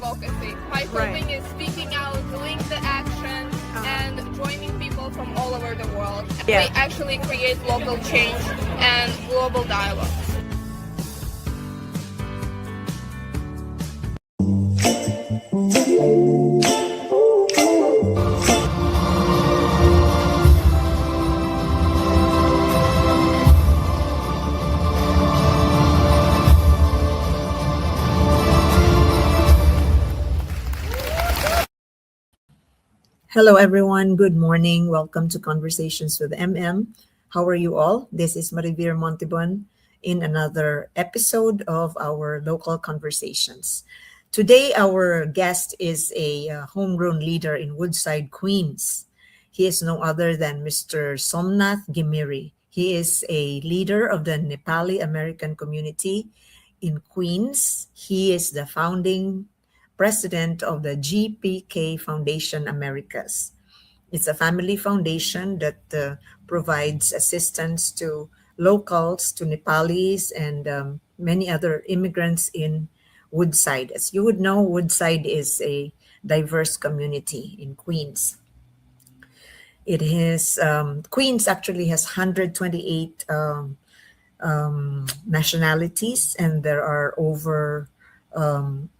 advocacy. My hoping is speaking out, doing the action, and joining people from all over the world. Yeah. They actually create local change and global dialogue. Hello, everyone. Good morning. Welcome to Conversations with MM. How are you all? This is Marivir Montibon in another episode of our local conversations. Today, our guest is a homegrown leader in Woodside, Queens. He is no other than Mr. Somnath Ghimire. He is a leader of the Nepali American community in Queens. He is the founding president of the GPK Foundation Americas. It's a family foundation that provides assistance to locals, to Nepalis, and many other immigrants in Woodside. As you would know, Woodside is a diverse community in Queens. Queens actually has 128 nationalities, and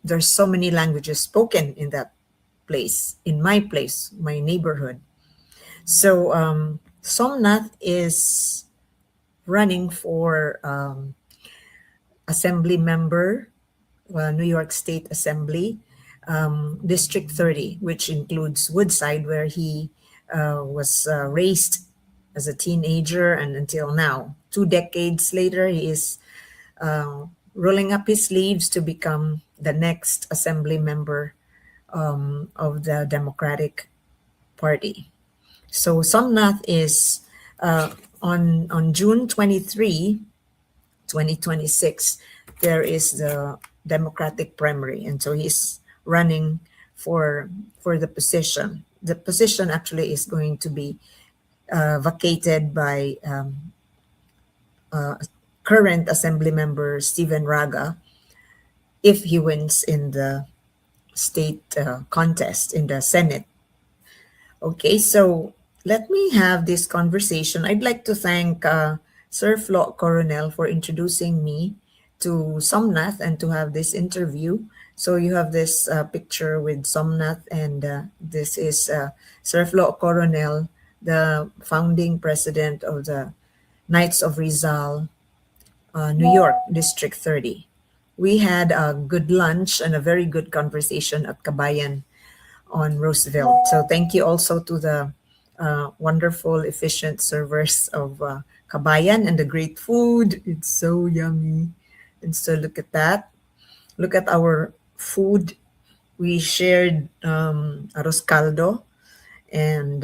there's so many languages spoken in that place, my neighborhood. So Somnath is running for assembly member, New York State Assembly, District 30, which includes Woodside, where he was raised as a teenager and until now. 2 decades later, he is rolling up his sleeves to become the next assembly member of the Democratic Party. So Somnath is on June 23, 2026, there is the Democratic primary, and so he's running for the position. The position actually is going to be vacated by current assembly member Stephen Raga if he wins in the state contest in the Senate. Okay, so let me have this conversation. I'd like to thank Sir Flo Coronel for introducing me to Somnath and to have this interview. So you have this picture with Somnath, and this is Sir Flo Coronel, the founding president of the Knights of Rizal, New York, District 30. We had a good lunch and a very good conversation at Kabayan on Roosevelt. So thank you also to the wonderful, efficient servers of Kabayan and the great food. It's so yummy. And so look at that. Look at our food. We shared arroz caldo and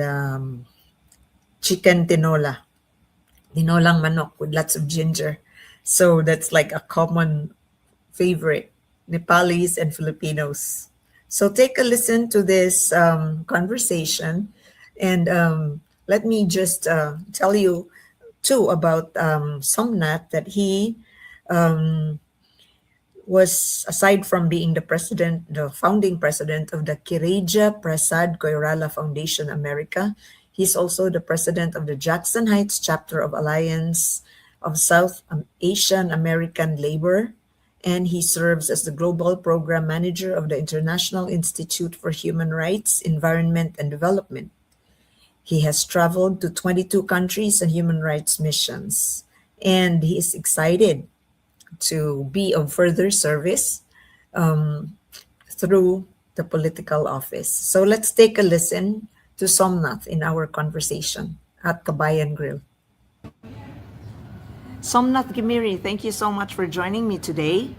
chicken tinola. Tinolang manok with lots of ginger. So that's like a common favorite, Nepalis and Filipinos. So take a listen to this conversation, and let me just tell you too about Somnath, that he was, aside from being the founding president of the Kireja Prasad Koirala Foundation America, he's also the president of the Jackson Heights chapter of Alliance of South Asian American Labor, and he serves as the Global Program Manager of the International Institute for Human Rights, Environment, and Development. He has traveled to 22 countries and human rights missions, and he is excited to be of further service through the political office. So let's take a listen to Somnath in our conversation at Kabayan Grill. Somnath Ghimire, thank you so much for joining me today.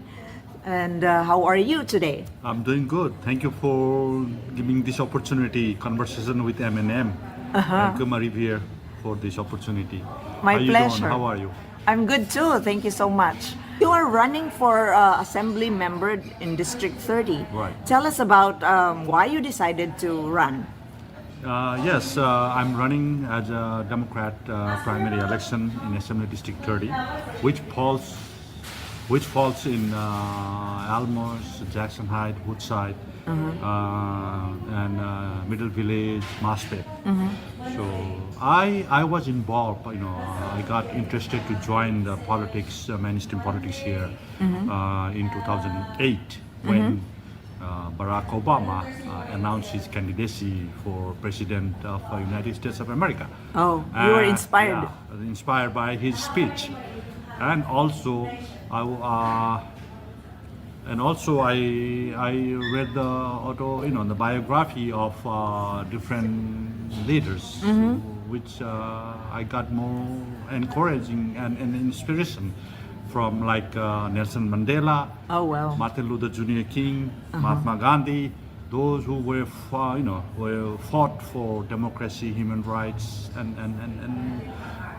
And how are you today? I'm doing good. Thank you for giving this opportunity, conversation with M&M. Thank you, Marivir, for this opportunity. My pleasure. How are you? I'm good too. Thank you so much. You are running for assembly member in District 30. Right. Tell us about why you decided to run. Yes, I'm running as a Democrat primary election in Assembly District 30, which falls which falls in Almos, Jackson Heights, Woodside, and Middle Village, Maspet. So I was involved. I got interested to join the politics, mainstream politics here in 2008 when Barack Obama announced his candidacy for president of the United States of America. Oh, you were inspired. Yeah, inspired by his speech, and also I read the biography of different leaders, which I got more encouraging and inspiration from, like Nelson Mandela, Oh, well. Martin Luther Jr. King, Mahatma Gandhi, those who were fought for democracy, human rights, and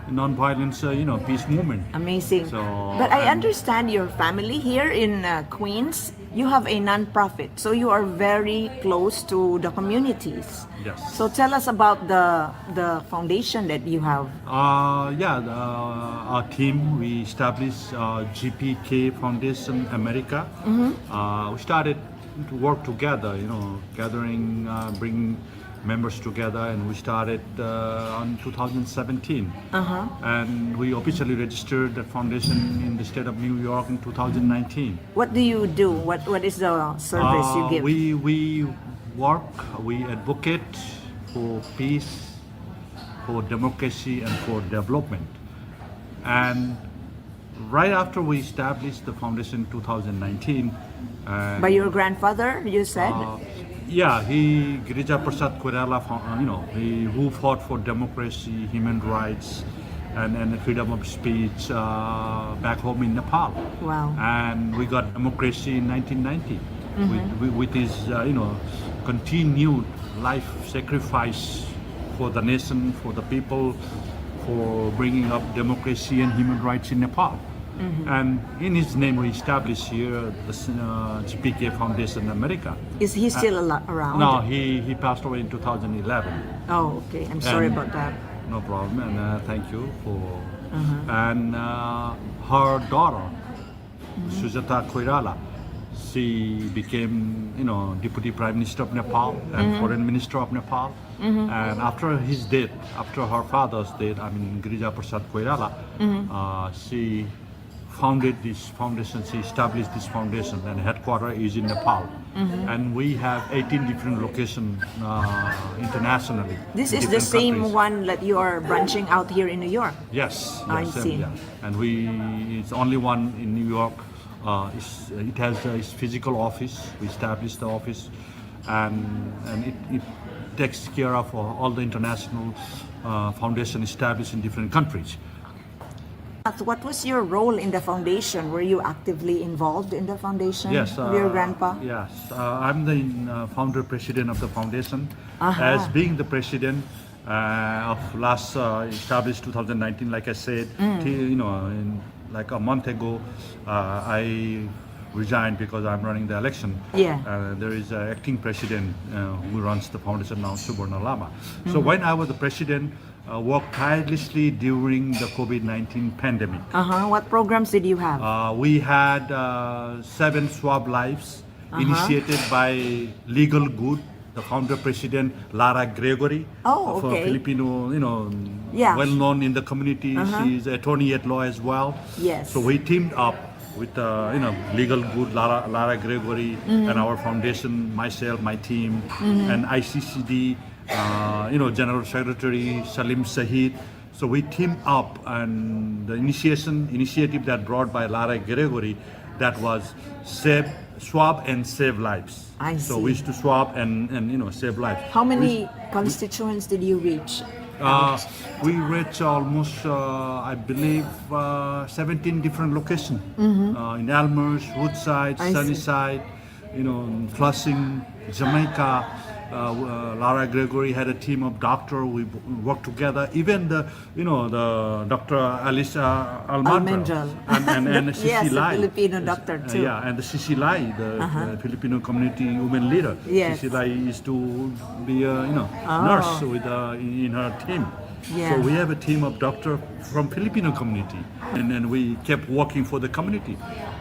non-violence, peace movement. Amazing. So, but I understand your family here in Queens, you have a non-profit, so you are very close to the communities. Yes. So tell us about the foundation that you have. Our team, we established GPK Foundation America. We started to work together, gathering, bringing members together, and we started on 2017. And we officially registered the foundation in the state of New York in 2019. What do you do? What is the service you give? We work, we advocate for peace, for democracy, and for development. And right after we established the foundation in 2019, By your grandfather, you said? yeah, he Girija Prasad Koirala, who fought for democracy, human rights, and freedom of speech back home in Nepal. Wow. And we got democracy in 1990 with his, continued life sacrifice for the nation, for the people, for bringing up democracy and human rights in Nepal. And in his name, we established here the GPK Foundation America. Is he still around? No, he passed away in 2011. Oh, okay. I'm sorry about that. No problem, and thank you for. And her daughter, Sujata Koirala, she became, Deputy Prime Minister of Nepal and Foreign Minister of Nepal. And after his death, after her father's death, Girija Prasad Koirala, she founded this foundation, she established this foundation, and headquarters is in Nepal. And we have 18 different locations internationally. This in is the different same countries. one that you are branching out here in New York? Yes, I yes, see. yeah. And it's only one in New York. It has its physical office. We established the office, and it takes care of all the international foundation established in different countries. What was your role in the foundation? Were you actively involved in the foundation? Yes, with your grandpa? Yes, I'm the founder president of the foundation. As being the president of last established 2019, like I said, in like a month ago, I resigned because I'm running the election. Yeah. There is an acting president who runs the foundation now, Subarna Lama. So when I was the president, worked tirelessly during the COVID-19 pandemic. What programs did you have? We had 7 swab lives initiated by Legal Good, the founder president Lara Gregory, Oh, of okay. Filipino, Yeah. well known in the community. She's an attorney at law as well. Yes. So we teamed up with Legal Good, Lara Gregory, and our foundation, myself, my team, and ICCD, General Secretary Salim Sahid. So we teamed up, and the initiative that brought by Lara Gregory, that was swab and save lives. I So see. we used to swab and save lives. How many constituents did you reach? We reached almost, I believe, 17 different locations in Elmhurst, Woodside, I see. Sunnyside, Flushing, Jamaica. Lara Gregory had a team of doctors. We worked together. Even the Dr. Alisa Almendral and Sisi Yes, a Lai. Filipino doctor too. Yeah, and the Sisi Lai, the Filipino community women leader. Yes. Sisi Lai used to be a nurse in her team. Yeah. So we have a team of doctors from Filipino community, and then we kept working for the community.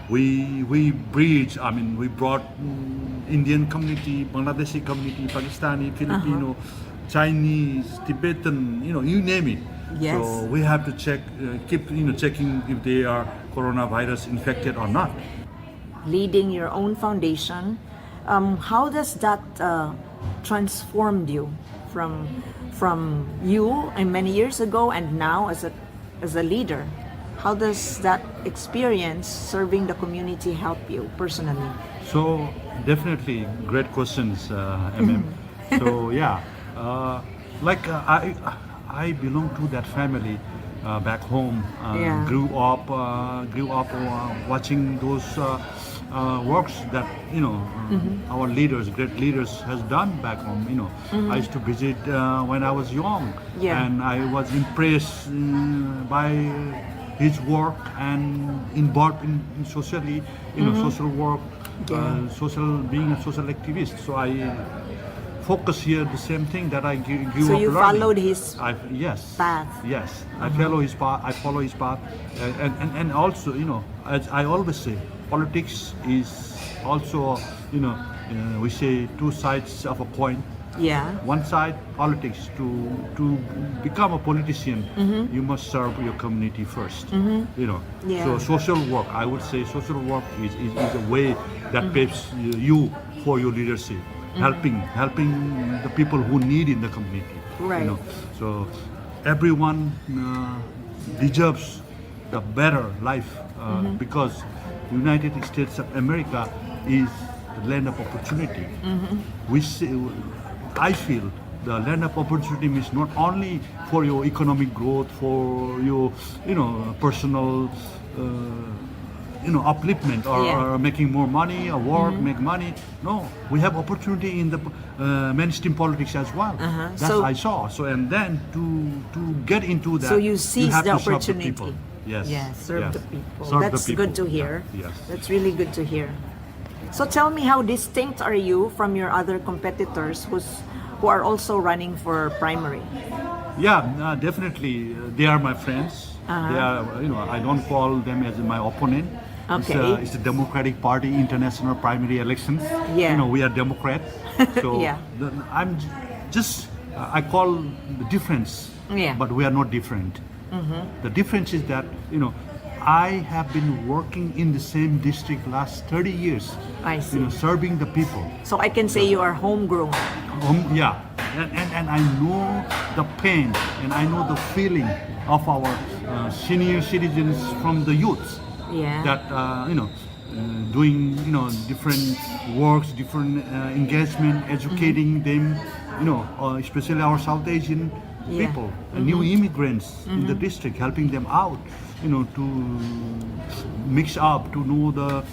we bridge. I mean, we brought Indian community, Bangladeshi community, Pakistani, Filipino, Chinese, Tibetan, you name it. Yes. So we have to check, keep checking if they are coronavirus infected or not. Leading your own foundation, how does that transformed you from you and many years ago and now as a leader? How does that experience serving the community help you personally? So definitely great questions, So yeah, I belong to that family back home. Yeah. Grew up watching those works that our leaders, great leaders, has done back home. I used to visit when I was young, Yeah. and I was impressed by his work and involved in socially, social work, Yeah. being a social activist. So I focus here the same thing that I grew So up you learning. followed his Yes. path. Yes, I follow his path. I follow his path, and also, as I always say, politics is also, we say two sides of a coin. Yeah. One side, politics. To become a politician, you must serve your community first. Yeah. So social work, I would say, social work is a way that paves you for your leadership, helping the people who need in the community. Right. So everyone deserves the better life because United States of America is the land of opportunity. We say, I feel the land of opportunity means not only for your economic growth, for your personal upliftment or, Yeah. or making more money or work, make money. No, we have opportunity in the mainstream politics as well. That's So- I saw. So and then to get into that, So you seize have the to serve opportunity. people. Yes. Yeah, serve yes. the people. Serve the That's people. good to hear. Yes. That's really good to hear. So tell me, how distinct are you from your other competitors who are also running for primary? Yeah, definitely. They are my friends. They are, I don't call them as my opponent. Okay. It's the Democratic Party international primary elections. Yeah. We are Democrat. So Yeah. I call the difference, Yeah. but we are not different. The difference is that, I have been working in the same district last 30 years. I see. Serving the people. So I can say you are homegrown. Yeah, and I know the pain and I know the feeling of our senior citizens from the youths Yeah. that doing different works, different engagement, educating them, especially our South Asian Yeah. people, new immigrants in the district, helping them out, to mix up, to know the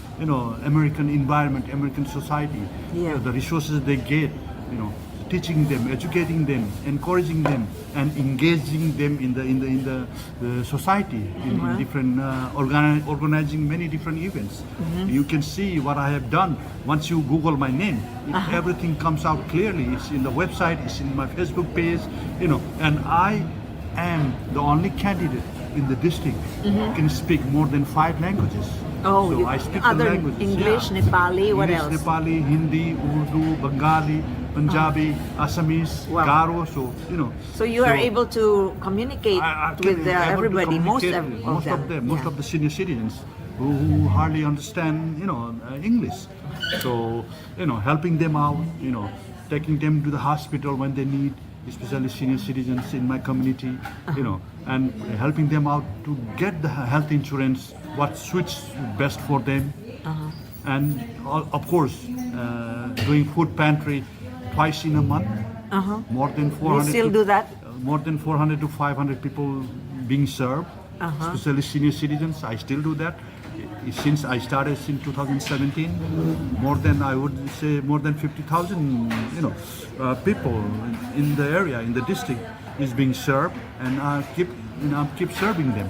American environment, American society, Yeah. the resources they get, teaching them, educating them, encouraging them, and engaging them in the society in different organizing many different events. You can see what I have done once you Google my name. Everything comes out clearly. It's in the website. It's in my Facebook page. And I am the only candidate in the district who can speak more than 5 languages. Oh, so you- I speak other the languages. English, Nepali, what English, else? Nepali, Hindi, Urdu, Bengali, Punjabi, Assamese, Wow. Garo. So So you are able to communicate I can with able to everybody, most communicate of them. most Yeah. of the senior citizens who hardly understand English. So helping them out, taking them to the hospital when they need, especially senior citizens in my community, and helping them out to get the health insurance, what suits best for them, and of course doing food pantry twice in a month. More than 400. You still do that? More than 400 to 500 people being served, especially senior citizens. I still do that. Since I started in 2017, I would say more than 50,000, people in the area, in the district, is being served, and I keep serving them.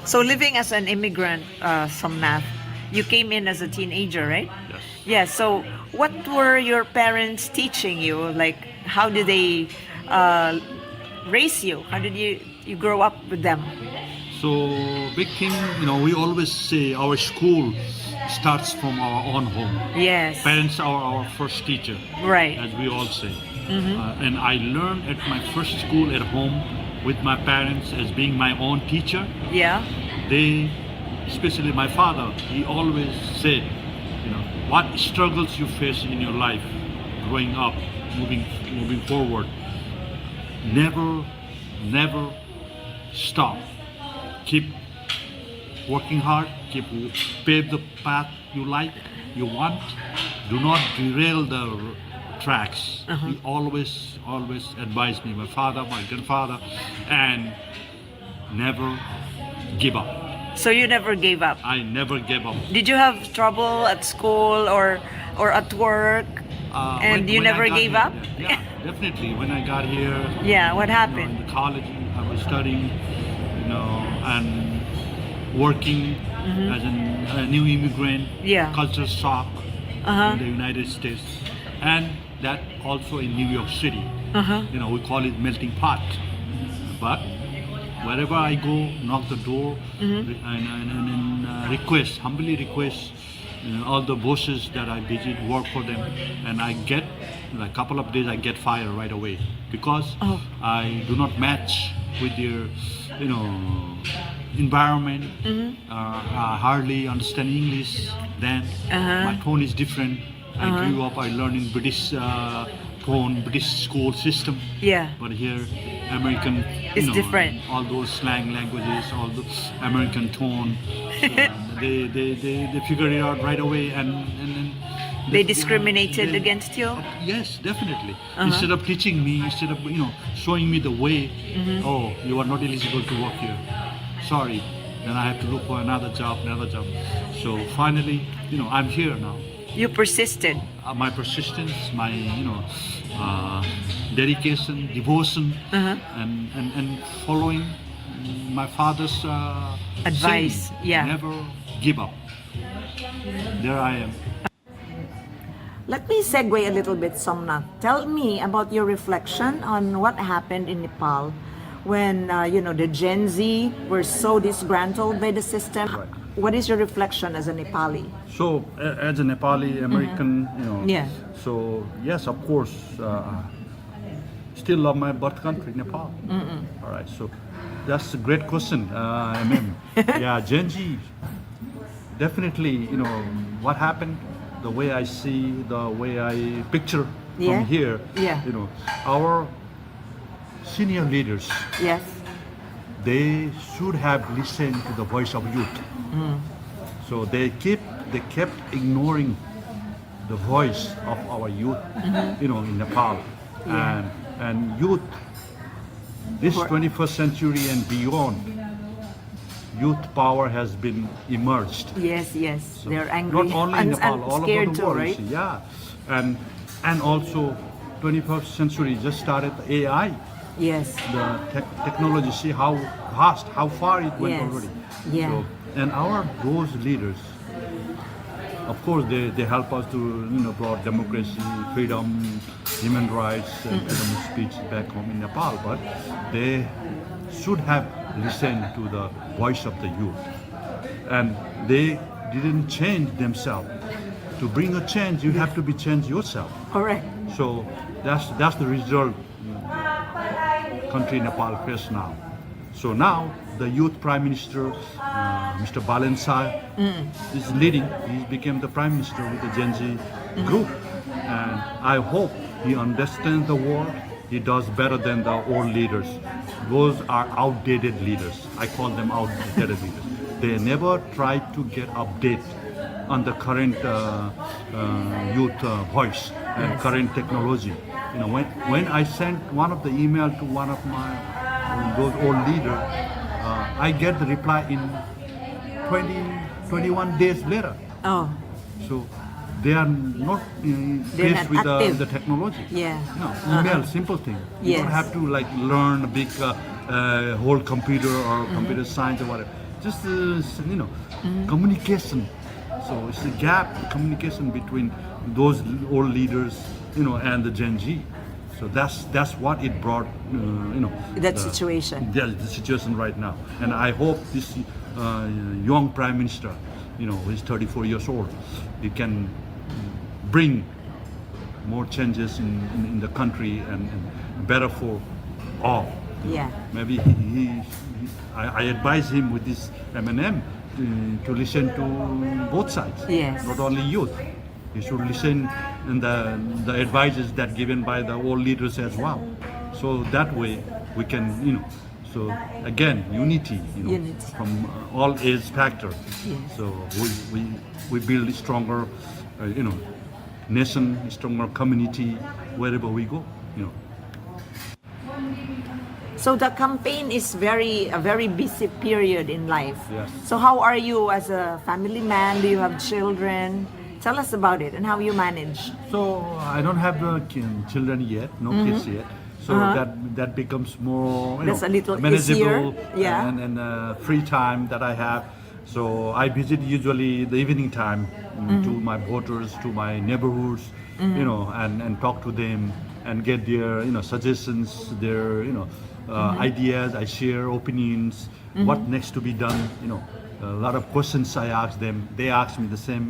So living as an immigrant, Somnath, you came in as a teenager, right? Yes. Yeah. So what were your parents teaching you? Like, how did they raise you? How did you grow up with them? So big thing, we always say our school starts from our own home. Yes. Parents are our first teacher, Right. as we all say. And I learned at my first school at home with my parents as being my own teacher. Yeah. They, especially my father, he always said, what struggles you face in your life, growing up, moving forward, never stop. Keep working hard, pave the path you want. Do not derail the tracks. He always advised me, my father, my grandfather, and never give up. So you never gave up. I never gave up. Did you have trouble at school or at work? And you when I never got gave here, up? Yeah, definitely. When I got here, Yeah, what in happened? the college, I was studying, and working as a new immigrant, Yeah. culture shock Uh-huh. in the United States, and that also in New York City. We call it melting pot. But wherever I go, knock the door and humbly request all the bosses that I visit, work for them, and I get, a couple of days I get fired right away because I do not match with their, environment. I hardly understand English then. My tone is different. I grew up, I learned in British tone, British school system. Yeah. But here, American, It's different. all those slang languages, all the American tone, they figured it out right away, and They discriminated against you? Yes, definitely. Instead of teaching me, instead of showing me the way, oh, you are not eligible to work here. Sorry. Then I have to look for another job. So finally, I'm here now. You persisted. My persistence, my dedication, devotion, and following my father's Advice, saying, yeah. never give up. There I am. Let me segue a little bit, Somnath. Tell me about your reflection on what happened in Nepal when, the Gen Z were so disgruntled by the system. Right. What is your reflection as a Nepali? So, as a Nepali American, Yeah. So yes, of course, still love my birth country, Nepal. All right, so that's a great question, MM. Yeah, Gen Z, definitely, what happened, the way I see, the way I picture Yeah. from here, Yeah. our senior leaders, Yes. they should have listened to the voice of youth. So they kept ignoring the voice of our youth, in Nepal, and youth. This 21st century and beyond, youth power has been emerged. Yes. So They're angry. not only in and Nepal, all scared over the too, world. right? You see, yeah, and also 21st century just started AI. Yes. The technology, see how fast, how far it went Yes. already. Yeah. So, and those leaders, of course, they help us to promote democracy, freedom, human rights, and freedom of speech back home in Nepal. But they should have listened to the voice of the youth, and they didn't change themselves. To bring a change, you have to be changed yourself. Correct. So that's the result country Nepal faces now. So now the youth prime minister, Mr. Balensai, is leading. He became the prime minister with the Gen Z group, and I hope he understands the world. He does better than the old leaders. Those are outdated leaders. I call them outdated leaders. They never try to get update on the current youth voice and current technology. When I sent one of the email to one of those old leaders, I get the reply in 21 days later. Oh. So they are not They're faced not with active. the technology. Yeah. No, email, simple thing. You Yes. don't have to learn a big whole computer or computer science or whatever. Just communication. So it's a gap, communication between those old leaders, and the Gen Z. So that's what it brought, That situation. the situation right now. And I hope this young prime minister, who is 34 years old, he can bring more changes in the country and better for all. Yeah. Maybe I advise him with this M&M to listen to both sides, Yes. not only youth. He should listen and the advices that given by the old leaders as well. So that way we can, so again, unity, Unity. from all age factor. Yes. So we build a stronger, nation, stronger community wherever we go. So the campaign is a very busy period in life. Yes. So how are you as a family man? Do you have children? Tell us about it and how you manage. So I don't have children yet, no kids yet. So that becomes more, That's a little manageable, easier, yeah. and free time that I have. So I visit usually the evening time to my voters, to my neighborhoods, and talk to them and get their suggestions, their ideas. I share opinions, what next to be done. A lot of questions I ask them. They ask me the same.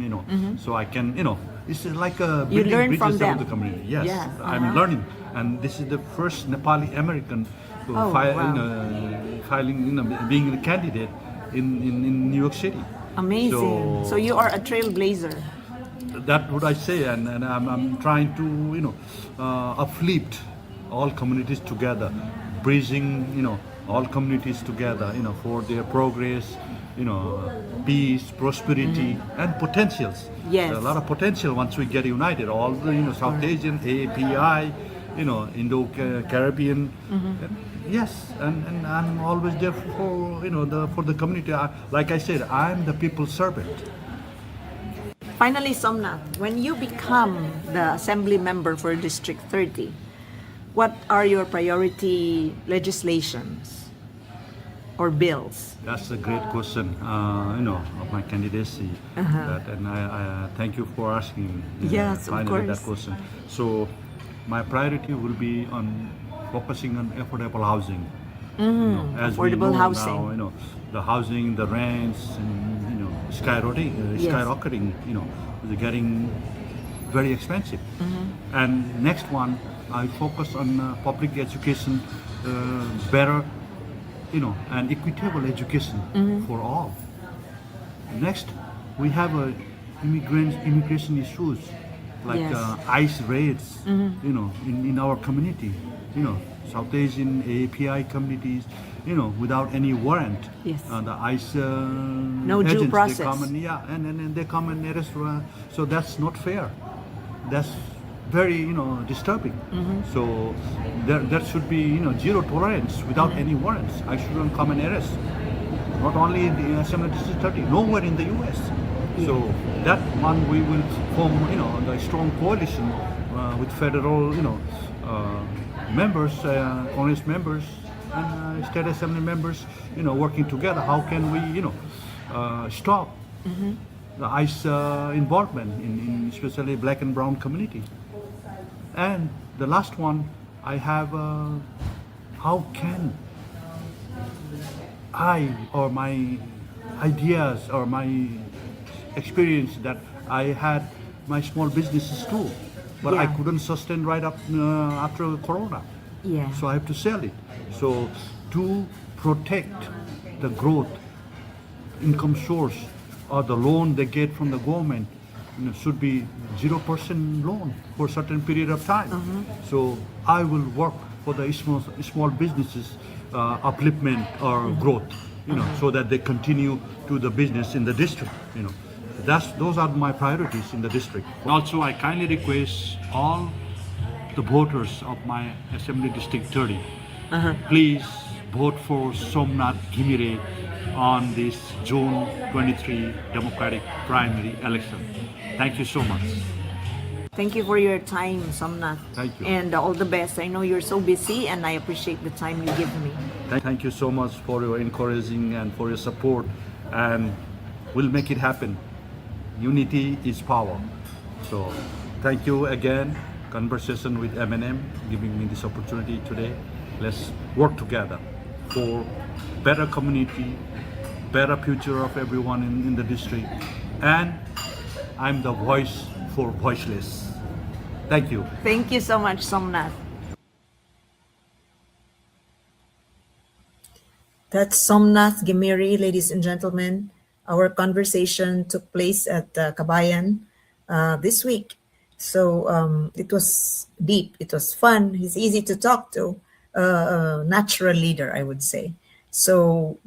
So I can it's like a You building learn bridges from of them. the community. Yes, Yeah, I'm learning, and this is the first Nepali American Oh, wow. filing, being a candidate in New York City. Amazing. So you are a trailblazer. That's what I say, and I'm trying to uplift all communities together, bridging all communities together for their progress, peace, prosperity, and potentials. Yes. There's a lot of potential once we get united. All the South Asian, API, Indo-Caribbean. Yes, and I'm always there for for the community. Like I said, I'm the people's servant. Finally, Somnath, when you become the assembly member for District 30, what are your priority legislations or bills? That's a great question, of my candidacy. And I thank you for asking. Yes, of finally course. that question. So, my priority will be on focusing on affordable housing. As we Affordable know housing. now, the housing, the rents, and skyrocketing. They're getting very expensive. And next one, I focus on public education, better, and equitable education for all. Next, we have immigration issues like Yes. ICE raids, in our community, South Asian API communities, without any warrant. Yes. The ICE No due agents, process. they come and they come and arrest. So that's not fair. That's very disturbing. So there should be zero tolerance without any warrants. I shouldn't come and arrest. Not only in the Assembly District 30, nowhere in the U.S. So that one we will form a strong coalition with federal members, Congress members, and state assembly members, working together. How can we stop the ICE involvement in especially black and brown community? And the last one I have, how can I or my ideas or my experience that I had my small businesses too, but I Yeah. couldn't sustain right up after Corona. Yeah. So I have to sell it. So to protect the growth, income source, or the loan they get from the government, should be 0% loan for a certain period of time. So I will work for the small businesses upliftment or growth, so that they continue to the business in the district. Those are my priorities in the district. Also, I kindly request all the voters of my Assembly District 30, please vote for Somnath Ghimire on this June 23 Democratic primary election. Thank you so much. Thank you for your time, Somnath. Thank you. And all the best. I know you're so busy and I appreciate the time you give me. Thank you so much for your encouraging and for your support, and we'll make it happen. Unity is power. So thank you again. conversation with M&M, giving me this opportunity today. Let's work together for better community, better future of everyone in the district. And I'm the voice for voiceless. Thank you. Thank you so much, Somnath. That's Somnath Ghimire, ladies and gentlemen. Our conversation took place at Kabayan this week. So it was deep, it was fun, he's easy to talk to, natural leader, I would say. So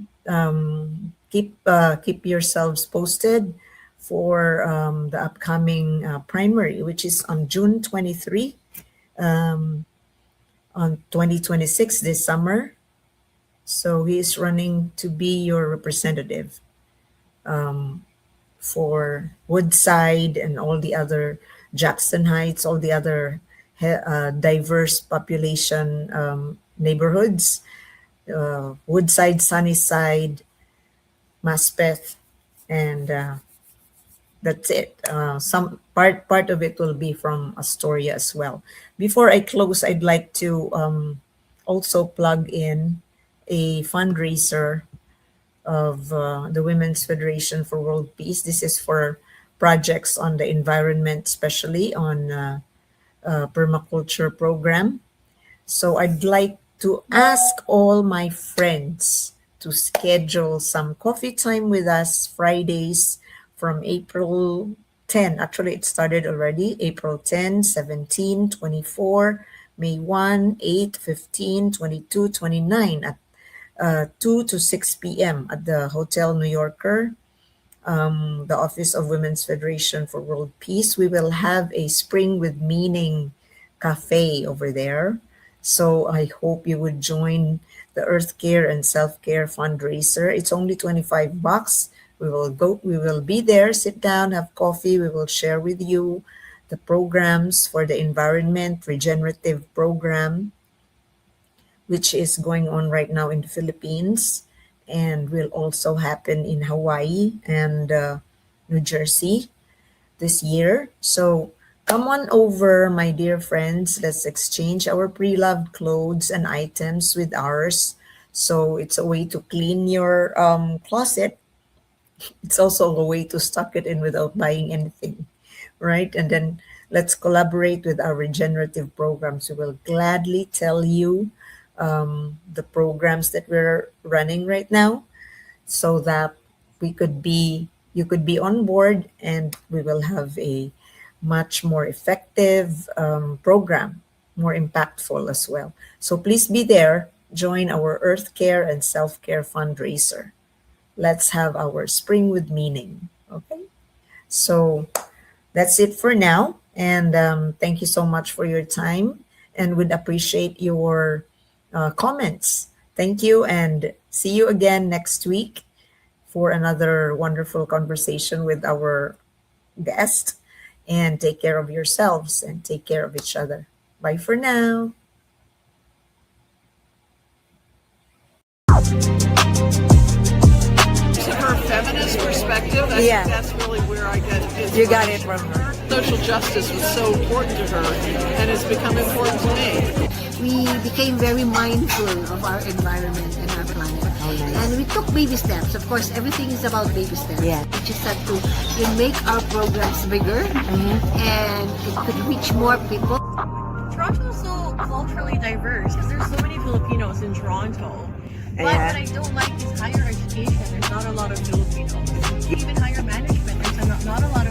keep yourselves posted for the upcoming primary, which is on June 23, on 2026, this summer. So he is running to be your representative for Woodside and all the other Jackson Heights, all the other diverse population neighborhoods, Woodside, Sunnyside, Maspeth, and that's it. Some part of it will be from Astoria as well. Before I close, I'd like to also plug in a fundraiser of the Women's Federation for World Peace. This is for projects on the environment, especially on permaculture program. So I'd like to ask all my friends to schedule some coffee time with us Fridays from April 10. Actually, it started already. April 10, 17, 24, May 1, 8, 15, 22, 29 at 2 to 6 p.m. at the Hotel New Yorker, the Office of Women's Federation for World Peace. We will have a Spring with Meaning cafe over there. So I hope you would join the Earth Care and Self-Care fundraiser. It's only $25. We will be there, sit down, have coffee. We will share with you the programs for the environment regenerative program, which is going on right now in the Philippines and will also happen in Hawaii and New Jersey this year. So come on over, my dear friends. Let's exchange our pre-loved clothes and items with ours. So it's a way to clean your closet. It's also a way to stock it in without buying anything, right? And then let's collaborate with our regenerative programs. We will gladly tell you the programs that we're running right now so that you could be on board and we will have a much more effective program, more impactful as well. So please be there. Join our Earth Care and Self-Care fundraiser. Let's have our Spring with Meaning. Okay? So that's it for now. And thank you so much for your time and would appreciate your comments. Thank you and see you again next week for another wonderful conversation with our guest. And take care of yourselves and take care of each other. Bye for now. Her feminist perspective, I Yeah. think that's really where I get it. You got it from her. Social justice was so important to her and it's become important to me. We became very mindful of our environment and our planet. And we took baby steps. Of course, everything is about baby steps. Yeah. We just had to make our programs bigger and it could reach more people. Toronto is so culturally diverse because there's so many Filipinos in Toronto. But Yeah. what I don't like is higher education. There's not a lot of Filipinos. Even higher management. There's not a lot